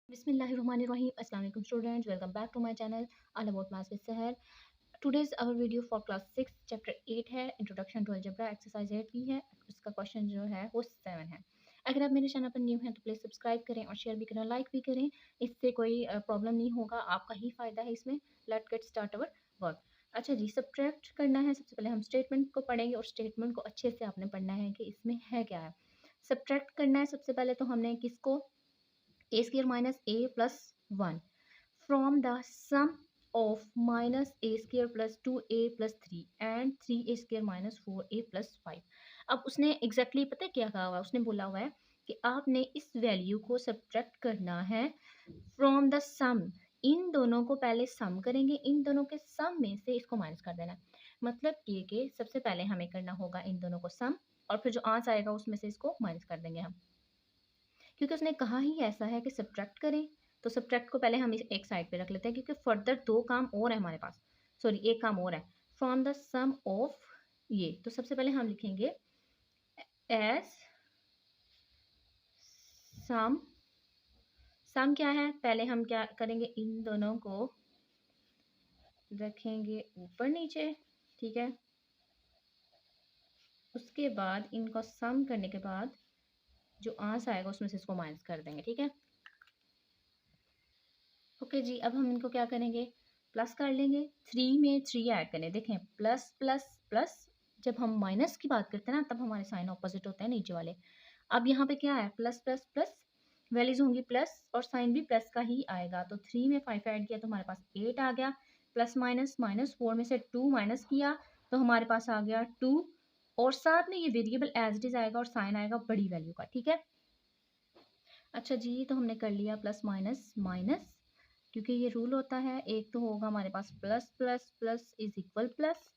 Bismillahirrahmanirrahim. Assalamu alaikum students. Welcome back to my channel All About Maths with Seher. Today's our video for class 6 chapter 8 है Introduction to Algebra exercise 8 की है. उसका question जो है वो 7 है. अगर आप मेरे चैनल पर न्यू हैं तो प्लीज़ सब्सक्राइब करें और शेयर भी करें, लाइक भी करें. इससे कोई प्रॉब्लम नहीं होगा, आपका ही फ़ायदा है इसमें. Let's get start our work. अच्छा जी, सब्ट्रैक्ट करना है. सबसे पहले हम स्टेटमेंट को पढ़ेंगे और स्टेटमेंट को अच्छे से आपने पढ़ना है कि इसमें है क्या है. सब्ट्रैक्ट करना है सबसे पहले तो हमने किसको a square minus a plus 1 from the sum of minus a square plus 2a plus 3 and 3a square minus 4a plus 5. अब उसने exactly पता है क्या कहा हुआ है, उसने बोला हुआ है कि आपने इस वैल्यू को सब्ट्रैक्ट करना है फ्रॉम द सम. इन दोनों को पहले सम करेंगे, इन दोनों के सम में से इसको माइनस कर देना है. मतलब ये कि सबसे पहले हमें करना होगा इन दोनों को सम और फिर जो आंसर आएगा उसमें से इसको माइनस कर देंगे हम, क्योंकि उसने कहा ही ऐसा है कि सब्ट्रैक्ट करें. तो सब्ट्रैक्ट को पहले हम एक साइड पे रख लेते हैं क्योंकि फर्दर दो काम और है हमारे पास, सॉरी एक काम और है. फ्रॉम द सम ऑफ ये, तो सबसे पहले हम लिखेंगे एज सम. सम क्या है, पहले हम क्या करेंगे, इन दोनों को रखेंगे ऊपर नीचे, ठीक है. उसके बाद इनको सम करने के बाद जो आंसर आएगा उसमें से इसको माइनस कर देंगे, ठीक है. ओके जी, अब हम इनको क्या करेंगे, प्लस कर लेंगे. 3 में 3 ऐड करें. देखें प्लस प्लस प्लस, जब हम माइनस की बात करते हैं ना तब हमारे साइन ऑपोजिट होते हैं नीचे वाले. अब यहाँ पे क्या है, प्लस प्लस प्लस, वैल्यूज होंगी प्लस और साइन भी प्लस का ही आएगा. तो 3 में 5 ऐड किया तो हमारे पास 8 आ गया. प्लस माइनस माइनस 4 में से 2 माइनस किया तो हमारे पास आ गया 2. और साथ में ये वेरिएबल एज इट इज आएगा और साइन आएगा बड़ी वैल्यू का, ठीक है. अच्छा जी, तो हमने कर लिया प्लस माइनस माइनस, क्योंकि ये रूल होता है. एक तो होगा हमारे पास plus plus plus is equal plus,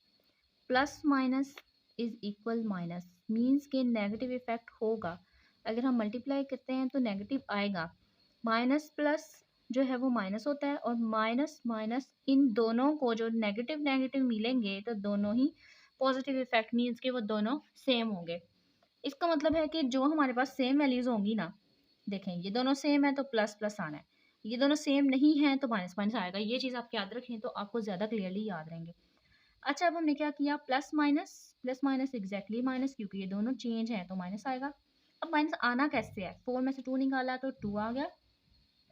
plus minus is equal minus. Means के नेगेटिव इफेक्ट होगा. अगर हम मल्टीप्लाई करते हैं तो नेगेटिव आएगा. माइनस प्लस जो है वो माइनस होता है और माइनस माइनस इन दोनों को जो नेगेटिव नेगेटिव मिलेंगे तो दोनों ही पॉजिटिव इफेक्ट, मीन्स के वो दोनों सेम होंगे. इसका मतलब है कि जो हमारे पास सेम वैल्यूज होंगी ना, देखें ये दोनों सेम है तो प्लस प्लस आना है, ये दोनों सेम नहीं है तो माइनस माइनस आएगा. ये चीज़ आप याद रखें तो आपको ज़्यादा क्लियरली याद रहेंगे. अच्छा, अब हमने क्या किया, प्लस माइनस एग्जैक्टली माइनस, क्योंकि ये दोनों चेंज है तो माइनस आएगा. अब माइनस आना कैसे है, 4 में से 2 निकाला तो 2 आ गया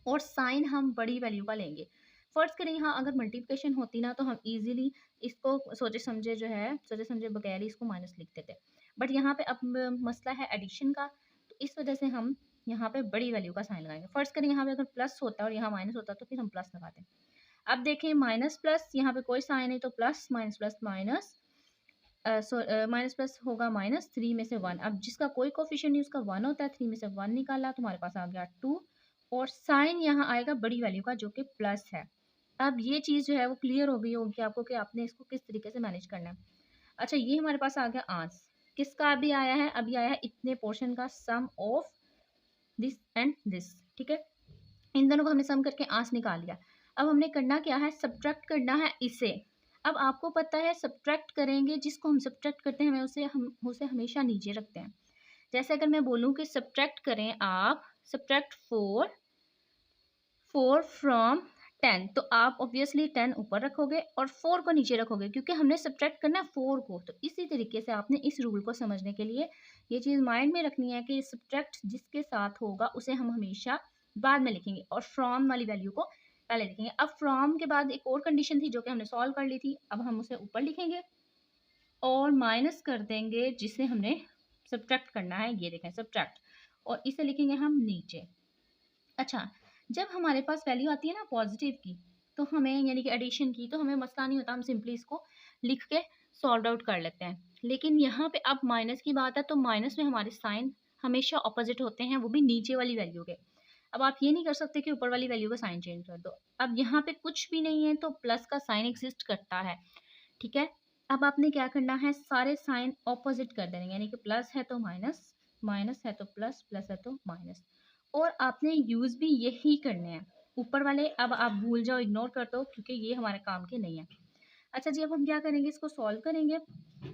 और साइन हम बड़ी वैल्यू का लेंगे. फर्स्ट करें यहाँ अगर मल्टीप्लिकेशन होती ना तो हम इजीली इसको सोचे समझे बगैर ही इसको माइनस लिख देते. बट यहाँ पे अब मसला है एडिशन का, तो इस वजह से हम यहाँ पे बड़ी वैल्यू का साइन लगाएंगे. फर्स्ट करें यहाँ पे अगर प्लस होता और यहाँ माइनस होता तो फिर हम प्लस लगाते. अब देखें माइनस प्लस, यहाँ पे कोई साइन है तो plus minus plus minus, minus plus होगा माइनस, 3 में से 1. अब जिसका कोई कोफिशिएंट नहीं उसका 1 होता है. 3 में से 1 निकाला तो हमारे पास आ गया 2 और साइन यहाँ आएगा बड़ी वैल्यू का जो कि प्लस है. अब ये चीज़ जो है वो क्लियर हो गई होगी आपको कि आपने इसको किस तरीके से मैनेज करना है. अच्छा, ये हमारे पास आ गया आंसर. किसका अभी आया है, अभी आया है इतने पोर्शन का सम ऑफ दिस एंड दिस, ठीक है. इन दोनों को हमने सम करके आंसर निकाल लिया. अब हमने करना क्या है, सब्ट्रैक्ट करना है इसे. अब आपको पता है सब्ट्रैक्ट करेंगे, जिसको हम सब्ट्रैक्ट करते हैं हम उसे हमेशा नीचे रखते हैं. जैसे अगर मैं बोलूँ कि सब्ट्रैक्ट करें आप, सब्ट्रैक्ट 4 फ्रॉम 10, तो आप ऑब्वियसली 10 ऊपर रखोगे और 4 को नीचे रखोगे क्योंकि हमने सब्ट्रैक्ट करना है 4 को. तो इसी तरीके से आपने इस रूल को समझने के लिए ये चीज़ माइंड में रखनी है कि सब्ट्रैक्ट जिसके साथ होगा उसे हम हमेशा बाद में लिखेंगे और फ्रॉम वाली वैल्यू को पहले लिखेंगे. अब फ्रॉम के बाद एक और कंडीशन थी जो कि हमने सॉल्व कर ली थी, अब हम उसे ऊपर लिखेंगे और माइनस कर देंगे जिसे हमने सब्ट्रैक्ट करना है. ये देखें सब्ट्रैक्ट, और इसे लिखेंगे हम नीचे. अच्छा, जब हमारे पास वैल्यू आती है ना पॉजिटिव की, तो हमें यानी कि एडिशन की, तो हमें मसला नहीं होता, हम सिंपली इसको लिख के सॉल्व आउट कर लेते हैं. लेकिन यहाँ पे अब माइनस की बात है तो माइनस में हमारे साइन हमेशा ऑपोजिट होते हैं, वो भी नीचे वाली वैल्यू के. अब आप ये नहीं कर सकते कि ऊपर वाली वैल्यू का साइन चेंज कर दो. अब यहाँ पे कुछ भी नहीं है तो प्लस का साइन एग्जिस्ट करता है, ठीक है. अब आपने क्या करना है, सारे साइन ऑपोजिट कर देने, यानी कि प्लस है तो माइनस, माइनस है तो प्लस, प्लस है तो माइनस. और आपने यूज़ भी यही करने हैं ऊपर वाले. अब आप भूल जाओ, इग्नोर कर दो क्योंकि ये हमारे काम के नहीं है. अच्छा जी, अब हम क्या करेंगे, इसको सॉल्व करेंगे. प्लस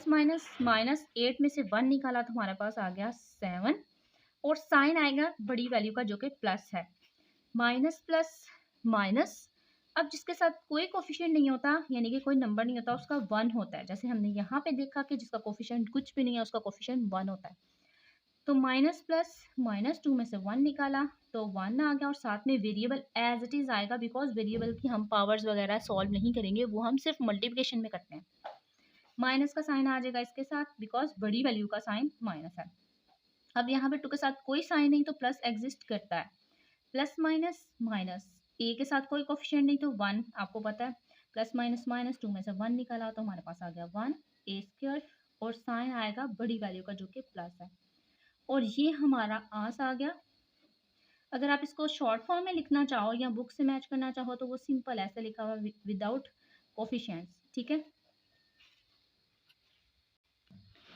माइनस माइनस 8 में से 1 निकाला तो हमारे पास आ गया 7 और साइन आएगा बड़ी वैल्यू का जो कि प्लस है, माइनस प्लस माइनस। अब जिसके साथ कोई कोफिशिएंट नहीं होता यानी कि कोई नंबर नहीं होता उसका 1 होता है, जैसे हमने यहाँ पे देखा कि जिसका कोफिशिएंट कुछ भी नहीं है उसका कोफिशिएंट 1 होता है। तो माइनस प्लस -2 में से 1 निकाला तो 1 आ गया और साथ में वेरिएबल एज इट इज़ आएगा, बिकॉज वेरिएबल की हम पावर्स वगैरह सॉल्व नहीं करेंगे, वो हम सिर्फ मल्टीप्लिकेशन में करते हैं। माइनस का साइन आ जाएगा इसके साथ बिकॉज बड़ी वैल्यू का साइन माइनस है। अब यहाँ पे 2 के साथ कोई साइन नहीं तो प्लस एग्जिस्ट करता है, प्लस माइनस माइनस, ए के साथ कोई कोफिशिएंट नहीं तो 1, आपको पता है प्लस माइनस माइनस 2 में से 1 निकाला तो हमारे पास आ गया 1 ए स्क्वायर और साइन आएगा बड़ी वैल्यू का जो कि प्लस है, और ये हमारा आंसर आ गया। अगर आप इसको शॉर्ट फॉर्म में लिखना चाहो या बुक से मैच करना चाहो तो वो सिंपल ऐसे लिखा हुआ विदाउट कोफिशिएंट्स, ठीक है।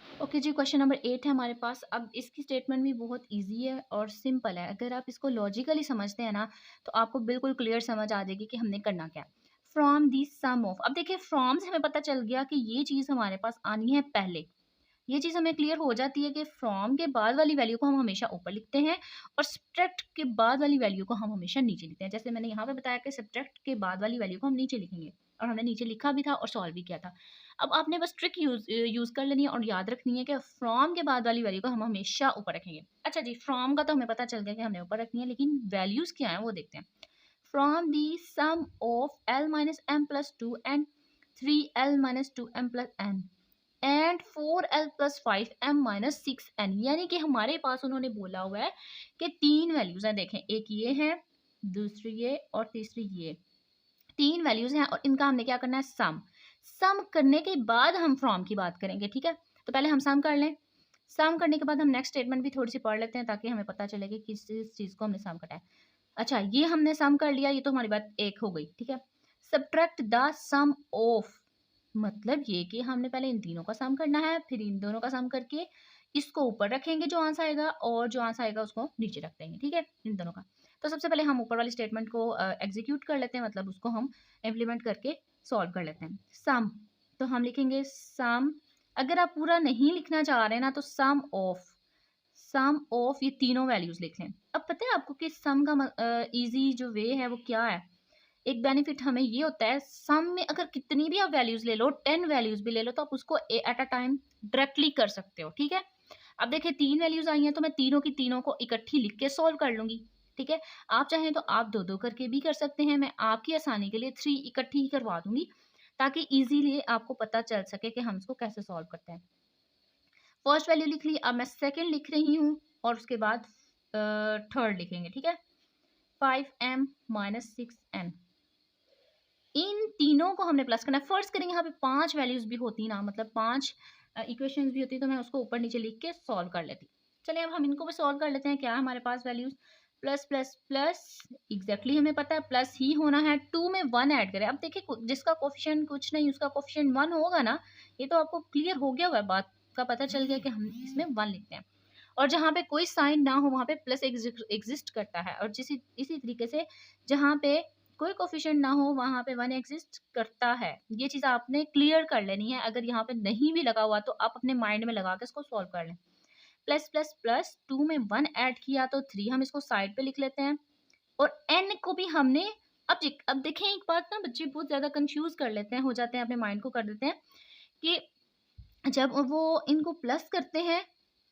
ओके जी, क्वेश्चन नंबर 8 है हमारे पास। अब इसकी स्टेटमेंट भी बहुत इजी है और सिंपल है, अगर आप इसको लॉजिकली समझते हैं ना तो आपको बिल्कुल क्लियर समझ आ जाएगी कि हमने करना क्या। फ्रॉम दी सम ऑफ, अब देखिए फ्रॉम से हमें पता चल गया कि ये चीज़ हमारे पास आनी है पहले, ये चीज़ हमें क्लियर हो जाती है कि फ्रॉम के बाद वाली वैल्यू को हम हमेशा ऊपर लिखते हैं और सब्ट्रैक्ट के बाद वाली वैल्यू को हम हमेशा नीचे लिखते हैं। जैसे मैंने यहाँ पे बताया कि सब्ट्रैक्ट के बाद वाली वैल्यू को हम नीचे लिखेंगे और हमने नीचे लिखा भी था और सॉल्व भी किया था। अब आपने बस ट्रिक यूज़ कर लेनी है और याद रखनी है कि फ्रॉम के बाद वाली वैल्यू को हम हमेशा ऊपर रखेंगे। अच्छा जी, फ्रॉम का तो हमें पता चल गया कि हमने ऊपर रखनी है, लेकिन वैल्यूज़ क्या है वो देखते हैं। From the sum of l minus m plus 2 and 3l minus 2m plus n and 4l plus 5m minus 6n, यानी कि हमारे पास उन्होंने बोला हुआ है कि 3 वैल्यूज हैं। देखें, एक ये है, दूसरी ये और तीसरी ये, 3 वैल्यूज हैं और इनका हमने क्या करना है, सम करने के बाद हम फ्रॉम की बात करेंगे, ठीक है। तो पहले हम सम कर लें, सम करने के बाद हम नेक्स्ट स्टेटमेंट भी थोड़ी सी पढ़ लेते हैं ताकि हमें पता चले कि किस चीज़ को हमने सम करना है। अच्छा, ये हमने सम कर लिया, ये तो हमारी बात एक हो गई, ठीक है। सब्ट्रैक्ट द सम ऑफ, मतलब ये कि हमने पहले इन तीनों का सम करना है, फिर इन दोनों का सम करके इसको ऊपर रखेंगे जो आंसर आएगा और जो आंसर आएगा उसको नीचे रख देंगे, ठीक है, इन दोनों का। तो सबसे पहले हम ऊपर वाली स्टेटमेंट को एग्जीक्यूट कर लेते हैं, मतलब उसको हम इम्प्लीमेंट करके सॉल्व कर लेते हैं। सम, तो हम लिखेंगे सम, अगर आप पूरा नहीं लिखना चाह रहे हैं ना तो सम ऑफ ये तीनों वैल्यूज लिख लें। अब पता है आपको कि सम का इजी जो वे है वो क्या है। एक बेनिफिट हमें ये होता है, सम में अगर कितनी भी आप वैल्यूज ले लो, 10 वैल्यूज भी ले लो, तो आप उसको एट अ टाइम डायरेक्टली कर सकते हो, ठीक है। अब देखिए 3 वैल्यूज आई हैं तो मैं तीनों की तीनों को इकट्ठी लिख के सॉल्व कर लूंगी, ठीक है। आप चाहें तो आप दो दो करके भी कर सकते हैं, मैं आपकी आसानी के लिए 3 इकट्ठी ही करवा दूंगी ताकि इजीली आपको पता चल सके कि हम इसको कैसे सॉल्व करते हैं। फर्स्ट वैल्यू लिख ली, अब मैं सेकेंड लिख रही हूँ और उसके बाद थर्ड लिखेंगे, ठीक है। 5m माइनस 6n, इन तीनों को हमने प्लस करना है। फर्स्ट करेंगे, यहाँ पे 5 वैल्यूज भी होती ना, मतलब 5 इक्वेशंस भी होती तो मैं उसको ऊपर नीचे लिख के सॉल्व कर लेती। चलिए अब हम इनको भी सॉल्व कर लेते हैं। क्या है हमारे पास values, plus plus plus, exactly हमें पता है प्लस ही होना है। 2 में 1 ऐड करें, अब देखिए जिसका कोफिशिएंट कुछ नहीं उसका कोफिशिएंट 1 होगा ना, ये तो आपको क्लियर हो गया हुआ है, बात का पता चल गया कि हम इसमें 1 लिखते हैं। और जहाँ पे कोई साइन ना हो वहाँ पे प्लस एग्जिस्ट करता है, और इसी तरीके से जहाँ पे कोई कोफिशिएंट ना हो वहाँ पे 1 एग्जिस्ट करता है। ये चीज़ आपने क्लियर कर लेनी है, अगर यहाँ पे नहीं भी लगा हुआ तो आप अपने माइंड में लगा के इसको सॉल्व कर लें। प्लस प्लस प्लस 2 में 1 ऐड किया तो 3, हम इसको साइड पे लिख लेते हैं। और n को भी हमने, अब देखें एक बात ना, बच्चे बहुत ज़्यादा कंफ्यूज कर लेते हैं, हो जाते हैं, अपने माइंड को कर देते हैं कि जब वो इनको प्लस करते हैं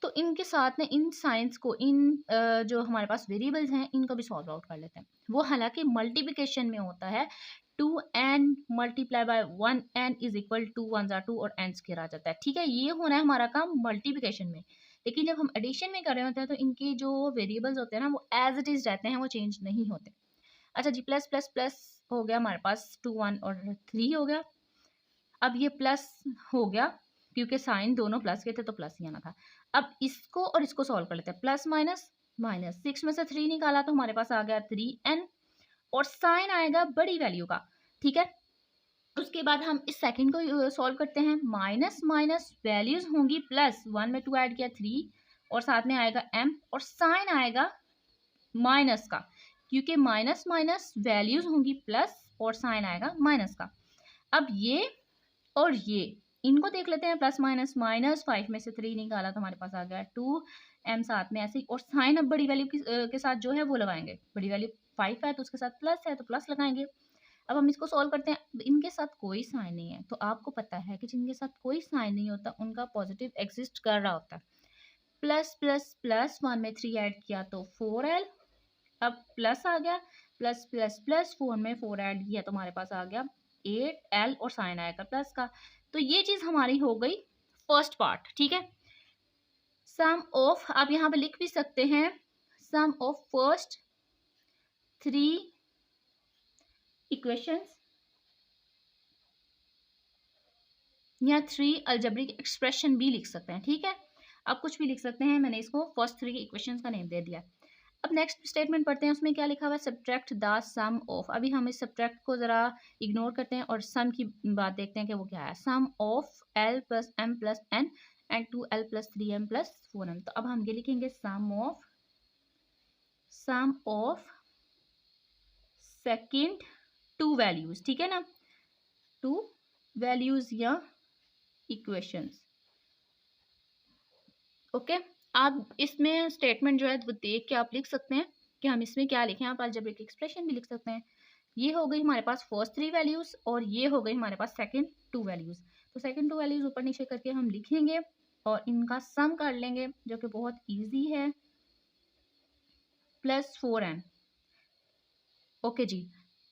तो इनके साथ में इन साइंस को, जो हमारे पास वेरिएबल्स हैं इनको भी सॉल्व आउट कर लेते हैं। वो हालांकि मल्टीप्लिकेशन में होता है, 2n multiply by 1n is equal to 1 2 और n स्क्वायर आ जाता है, ठीक है। ये होना है हमारा काम मल्टीप्लिकेशन में, लेकिन जब हम एडिशन में कर रहे होते हैं तो इनके जो वेरिएबल्स होते हैं ना वो एज इट इज रहते हैं, वो चेंज नहीं होते। अच्छा जी, प्लस प्लस प्लस हो गया हमारे पास, 2 1 और 3 हो गया। अब ये प्लस हो गया क्योंकि साइन दोनों प्लस के थे तो प्लस ही आना था। अब इसको और इसको सॉल्व कर लेते हैं, प्लस माइनस माइनस, 6 में से 3 निकाला तो हमारे पास आ गया 3n और साइन आएगा बड़ी वैल्यू का, ठीक है। उसके बाद हम इस सेकंड को सॉल्व करते हैं, माइनस माइनस वैल्यूज होंगी प्लस, 1 में 2 ऐड किया 3 और साथ में आएगा m और साइन आएगा माइनस का, क्योंकि माइनस माइनस वैल्यूज होंगी प्लस और साइन आएगा माइनस का। अब ये और ये, इनको देख लेते हैं, प्लस माइनस माइनस, 5 में से 3 निकाला तो हमारे पास आ गया 2, m साथ में ऐसे ही, और साइन अब बड़ी वैल्यू के साथ जो है वो लगाएंगे। बड़ी वैल्यू 5 है तो उसके साथ प्लस है तो प्लस लगाएंगे। अब हम इसको सॉल्व करते हैं। इनके साथ कोई साइन नहीं है तो आपको पता है कि जिनके साथ कोई साइन नहीं होता उनका पॉजिटिव एग्जिस्ट कर रहा होता है। प्लस प्लस प्लस 1 में 3 ऐड किया तो 4l, अब प्लस आ गया, प्लस प्लस प्लस 4 में 4 ऐड किया तो हमारे पास आ गया 8l और साइन आएगा प्लस का। तो ये चीज हमारी हो गई फर्स्ट पार्ट, ठीक है। सम ऑफ, आप यहाँ पे लिख भी सकते हैं, सम ऑफ फर्स्ट 3 इक्वेशंस या 3 अलजेब्रिक एक्सप्रेशन भी लिख सकते हैं, ठीक है। आप कुछ भी लिख सकते हैं, मैंने इसको फर्स्ट 3 इक्वेशंस का नेम दे दिया। अब नेक्स्ट स्टेटमेंट पढ़ते हैं, उसमें क्या लिखा हुआ है, सब्ट्रैक्ट द सम ऑफ। अभी हम इस सब्ट्रैक्ट को जरा इग्नोर करते हैं और सम की बात देखते हैं कि वो क्या है। Sum of l plus m plus n and 2l plus 3m plus 4m। तो अब हम ये लिखेंगे सम ऑफ सेकेंड 2 वैल्यूज, ठीक है ना, 2 वैल्यूज या इक्वेशंस, ओके। आप इसमें स्टेटमेंट जो है वो देख के आप लिख सकते हैं कि हम इसमें क्या लिखें। आप अलजेब्रिक एक्सप्रेशन भी लिख सकते हैं। ये हो गई हमारे पास फर्स्ट 3 वैल्यूज और ये हो गई हमारे पास सेकंड 2 वैल्यूज। तो सेकंड 2 वैल्यूज ऊपर नीचे करके हम लिखेंगे और इनका सम कर लेंगे जो कि बहुत ईजी है, प्लस 4n, ओके जी।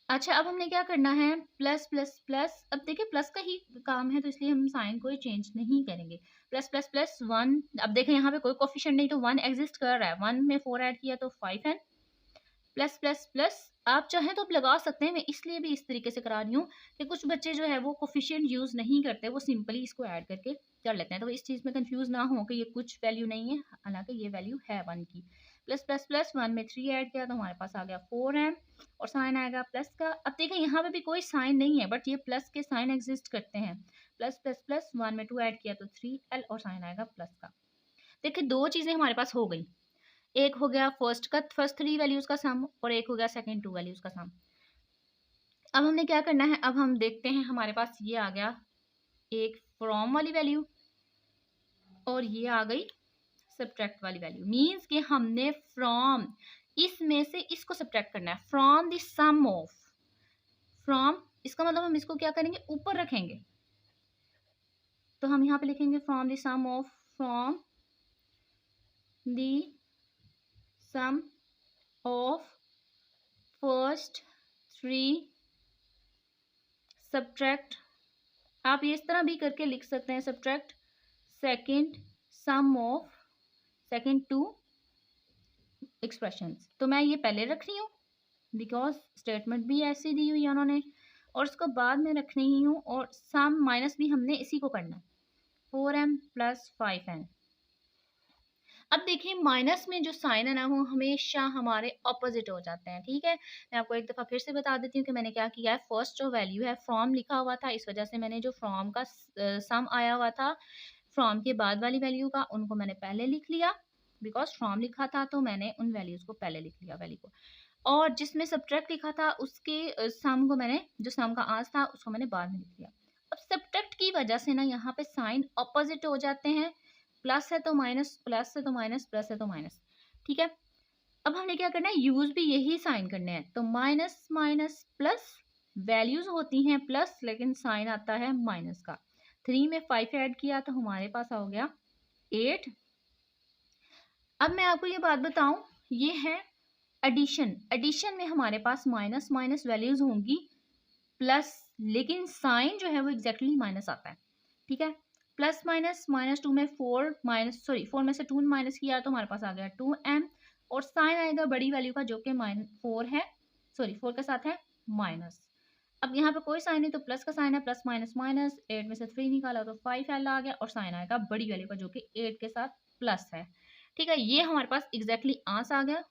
अच्छा, अब हमने क्या करना है, प्लस प्लस प्लस, अब देखिए प्लस का ही काम है तो इसलिए हम साइन कोई चेंज नहीं करेंगे। प्लस प्लस प्लस 1, अब देखें यहाँ पे कोई कोफिशिएंट नहीं तो 1 एग्जिस्ट कर रहा है, 1 में 4 ऐड किया तो 5n, प्लस प्लस प्लस। आप चाहें तो आप लगा सकते हैं, मैं इसलिए भी इस तरीके से करा रही हूँ कि कुछ बच्चे जो है वो कोफिशिएंट यूज नहीं करते, वो सिंपली इसको ऐड करके कर लेते हैं, तो इस चीज में कंफ्यूज ना हो कि ये कुछ वैल्यू नहीं है, हालांकि ये वैल्यू है 1 की। प्लस प्लस प्लस 1 में 3 ऐड किया तो हमारे पास आ गया 4m और साइन आएगा प्लस का। अब देखें यहाँ पे भी कोई साइन नहीं है बट ये प्लस के साइन एग्जिस्ट करते हैं। प्लस प्लस प्लस 1 में 2 ऐड किया तो 3l और साइन आएगा प्लस का। देखिए दो चीजें हमारे पास हो गई, एक हो गया फर्स्ट 3 वैल्यूज का सम और एक हो गया सेकंड 2 वैल्यूज का सम। अब हमने क्या करना है, अब हम देखते हैं हमारे पास ये आ गया एक फ्रॉम वाली वैल्यू और ये आ गई सब्ट्रैक्ट वाली वैल्यू। मींस कि हमने फ्रॉम इसमें से इसको सब्ट्रैक्ट करना है, from the sum of, from इसका मतलब हम इसको क्या करेंगे, ऊपर रखेंगे। तो हम यहाँ पे लिखेंगे from the sum of, from the sum of first 3 subtract, आप ये इस तरह भी करके लिख सकते हैं, subtract second sum of second 2 expressions. तो मैं ये पहले रख रही हूँ बिकॉज स्टेटमेंट भी ऐसी दी हुई है उन्होंने, और उसको बाद में रख रही हूँ, और सम माइनस भी हमने इसी को करना है, 4m प्लस 5n। अब देखिए माइनस में जो साइन है ना वो हमेशा हमारे ऑपोजिट हो जाते हैं, ठीक है। मैं आपको एक दफ़ा फिर से बता देती हूँ कि मैंने क्या किया है। फर्स्ट जो वैल्यू है फ्रॉम लिखा हुआ था, इस वजह से मैंने जो फ्रॉम का सम आया हुआ था फ्रॉम के बाद वाली वैल्यू का, उनको मैंने पहले लिख लिया बिकॉज फ्रॉम लिखा था तो मैंने उन वैल्यूज को पहले लिख लिया वैल्यू को, और जिसमें सब्ट्रैक्ट लिखा था उसके सम को मैंने, जो सम का आंसर था उसको मैंने बाद में लिख लिया। अब सब्ट्रैक्ट की वजह से ना यहाँ पे साइन ऑपोजिट हो जाते हैं, प्लस है तो माइनस, प्लस है तो माइनस, प्लस है तो माइनस, ठीक है। अब हमने क्या करना है, यूज भी यही साइन करने हैं, तो माइनस माइनस प्लस, वैल्यूज होती हैं प्लस लेकिन साइन आता है माइनस का। 3 में 5 ऐड किया तो हमारे पास हो गया 8। अब मैं आपको ये बात बताऊं, ये है एडिशन। एडिशन में हमारे पास माइनस माइनस वैल्यूज होंगी प्लस, लेकिन साइन जो है वो एग्जैक्टली माइनस आता है, ठीक है। प्लस माइनस, माइनस 2 में 4 माइनस, सॉरी 4 में से 2 माइनस किया तो हमारे पास आ गया 2m, और साइन आएगा बड़ी वैल्यू का जो कि 4 है, सॉरी 4 के साथ है माइनस। अब यहाँ पे कोई साइन नहीं तो प्लस का साइन है, प्लस माइनस माइनस, 8 में से 3 निकाला तो 5l आ गया, और साइन आएगा बड़ी वैल्यू का जो कि 8 के साथ प्लस है, ठीक है। ये हमारे पास एग्जैक्टली आंसर आ गया